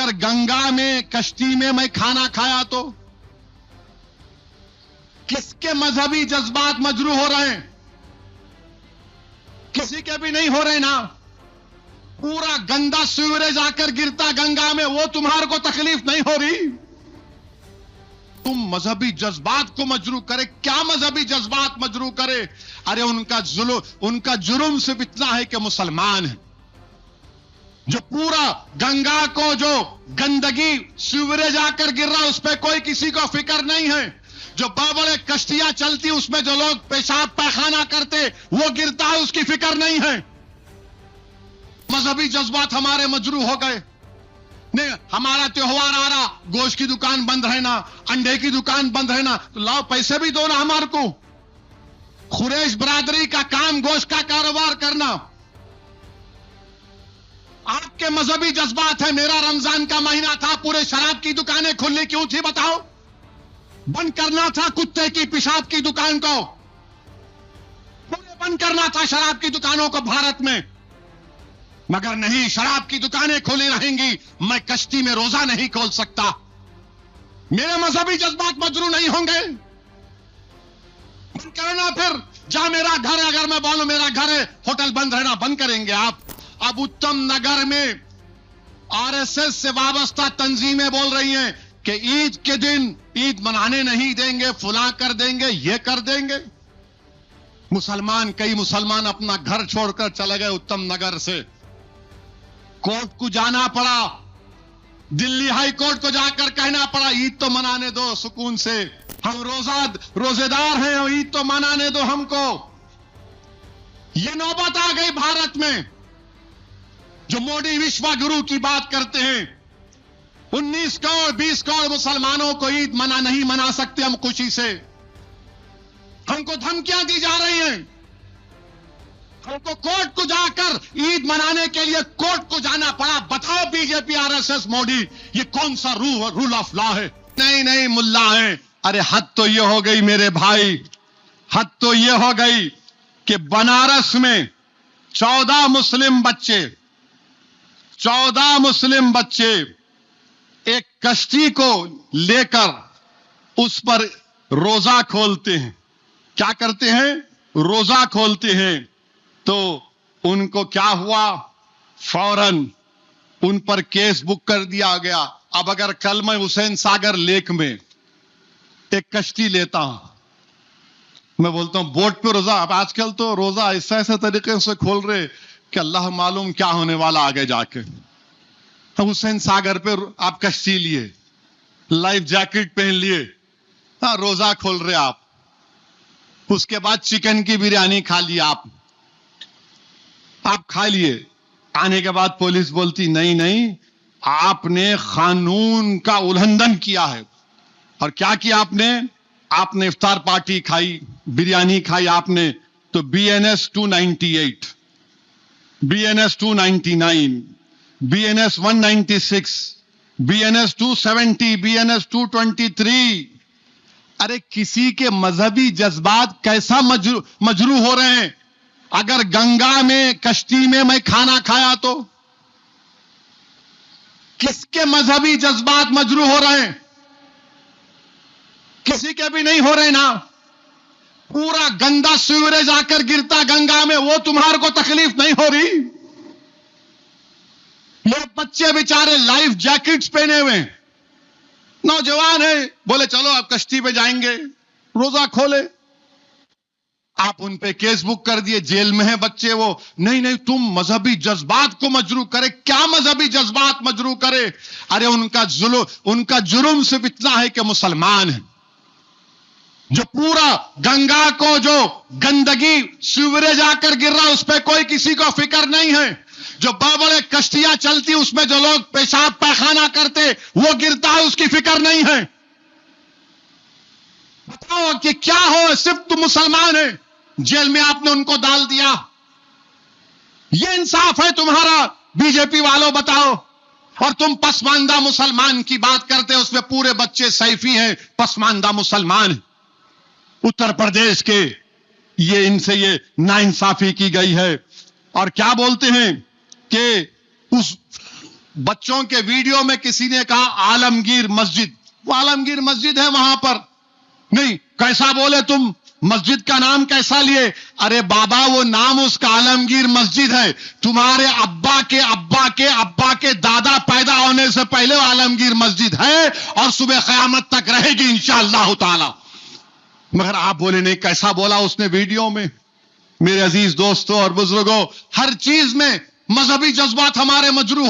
अगर गंगा में कश्ती में मैं खाना खाया तो किसके मजहबी जज्बात मजरू हो रहे हैं? किसी के भी नहीं हो रहे ना। पूरा गंदा सीवरेज आकर गिरता गंगा में, वो तुम्हारे को तकलीफ नहीं हो रही? तुम मजहबी जज्बात को मजरू करे। क्या मजहबी जज्बात मजरू करे? अरे उनका जुर्म सिर्फ इतना है कि मुसलमान है। जो पूरा गंगा को जो गंदगी सीवरेज आकर गिर रहा, उस पर कोई किसी को फिक्र नहीं है। जो बड़े कश्तियां चलती, उसमें जो लोग पेशाब पैखाना करते, वो गिरता है, उसकी फिक्र नहीं है। मजहबी जज्बात हमारे मजरू हो गए। नहीं, हमारा त्योहार आ रहा, गोश्त की दुकान बंद रहना, अंडे की दुकान बंद रहना, तो लाओ पैसे भी दो ना हमारे को। खुरैश बरादरी का काम गोश्त का कारोबार करना। आपके मजहबी जज्बात है। मेरा रमजान का महीना था, पूरे शराब की दुकानें खुली क्यों थी बताओ? बंद करना था कुत्ते की पेशाब की दुकान को, पूरे बंद करना था शराब की दुकानों को भारत में। मगर नहीं, शराब की दुकानें खुली रहेंगी, मैं कश्ती में रोजा नहीं खोल सकता। मेरे मजहबी जज्बात मजरू नहीं होंगे? बंद करना फिर। जा मेरा घर है, अगर मैं बोलूं मेरा घर है, होटल बंद रहना, बंद करेंगे आप? अब उत्तम नगर में आरएसएस से वाबस्ता तंजीमें बोल रही हैं कि ईद के दिन ईद मनाने नहीं देंगे, फुला कर देंगे, ये कर देंगे। कई मुसलमान अपना घर छोड़कर चले गए उत्तम नगर से। कोर्ट को जाना पड़ा, दिल्ली हाई कोर्ट को जाकर कहना पड़ा ईद तो मनाने दो सुकून से, हम रोजेदार हैं, ईद तो मनाने दो हमको। ये नौबत आ गई भारत में। जो मोदी विश्व गुरु की बात करते हैं, 19 करोड़ 20 करोड़ मुसलमानों को ईद नहीं मना सकते हम खुशी से। हमको धमकियां दी जा रही हैं। हमको कोर्ट को जाकर ईद मनाने के लिए कोर्ट को जाना पड़ा। बताओ बीजेपी आरएसएस मोदी, ये कौन सा रूल ऑफ लॉ है? नहीं मुल्ला है। अरे हद तो ये हो गई मेरे भाई, हद तो ये हो गई कि बनारस में 14 मुस्लिम बच्चे एक कश्ती को लेकर उस पर रोजा खोलते हैं। क्या करते हैं? रोजा खोलते हैं। तो उनको क्या हुआ? फौरन उन पर केस बुक कर दिया गया। अब अगर कल मैं हुसैन सागर लेक में एक कश्ती लेता हूं, मैं बोलता हूं बोट पे रोजा। अब आजकल तो रोजा ऐसे तरीके से खोल रहे कि अल्लाह मालूम क्या होने वाला आगे जाके। तो हुसैन सागर पे आप कश्ती लिए, लाइफ जैकेट पहन लिए, रोजा खोल रहे आप। उसके बाद चिकन की बिरयानी खा ली आप खा लिए। आने के बाद पुलिस बोलती नहीं, आपने कानून का उल्लंघन किया है। और क्या किया आपने इफ्तार पार्टी खाई, बिरयानी खाई आपने, तो BNS 298, BNS 299, BNS 196, BNS 270, BNS 223। अरे किसी के मजहबी जज्बात कैसा मजरू हो रहे हैं? अगर गंगा में कश्ती में मैं खाना खाया तो किसके मजहबी जज्बात मजरू हो रहे हैं? किसी के भी नहीं हो रहे ना। पूरा गंदा सीवरेज आकर गिरता गंगा में, वो तुम्हारे को तकलीफ नहीं हो रही? ये बच्चे बेचारे लाइफ जैकेट्स पहने हुए, नौजवान है, बोले चलो आप कश्ती पे जाएंगे, रोजा खोले। आप उन पे केस बुक कर दिए, जेल में है बच्चे वो। नहीं तुम मजहबी जज्बात को मजरू करे। क्या मजहबी जज्बात मजरू करे? अरे उनका जुर्म सिर्फ इतना है कि मुसलमान है। जो पूरा गंगा को जो गंदगी सीवरेज आकर गिर रहा, उस पर कोई किसी को फिक्र नहीं है। जो बड़े कश्तियां चलती, उसमें जो लोग पेशाब पैखाना करते, वो गिरता है, उसकी फिक्र नहीं है। बताओ कि क्या हो? सिर्फ तुम मुसलमान है, जेल में आपने उनको डाल दिया। ये इंसाफ है तुम्हारा? बीजेपी वालों बताओ। और तुम पसमानदा मुसलमान की बात करते हो, उसमें पूरे बच्चे सैफी हैं, पसमानदा मुसलमान। उत्तर प्रदेश के इनसे ये नाइंसाफी की गई है। और क्या बोलते हैं कि उस बच्चों के वीडियो में किसी ने कहा आलमगीर मस्जिद, वो आलमगीर मस्जिद है वहां पर नहीं। कैसा बोले तुम, मस्जिद का नाम कैसा लिए? अरे बाबा वो नाम उसका आलमगीर मस्जिद है। तुम्हारे अब्बा के अब्बा के अब्बा के दादा पैदा होने से पहले वो आलमगीर मस्जिद है और सुबह क़यामत तक रहेगी इंशाअल्लाह ताला। मगर आप बोले नहीं, कैसा बोला उसने वीडियो में? मेरे अजीज दोस्तों और बुजुर्गों, हर चीज में मजहबी जज्बात हमारे मजरू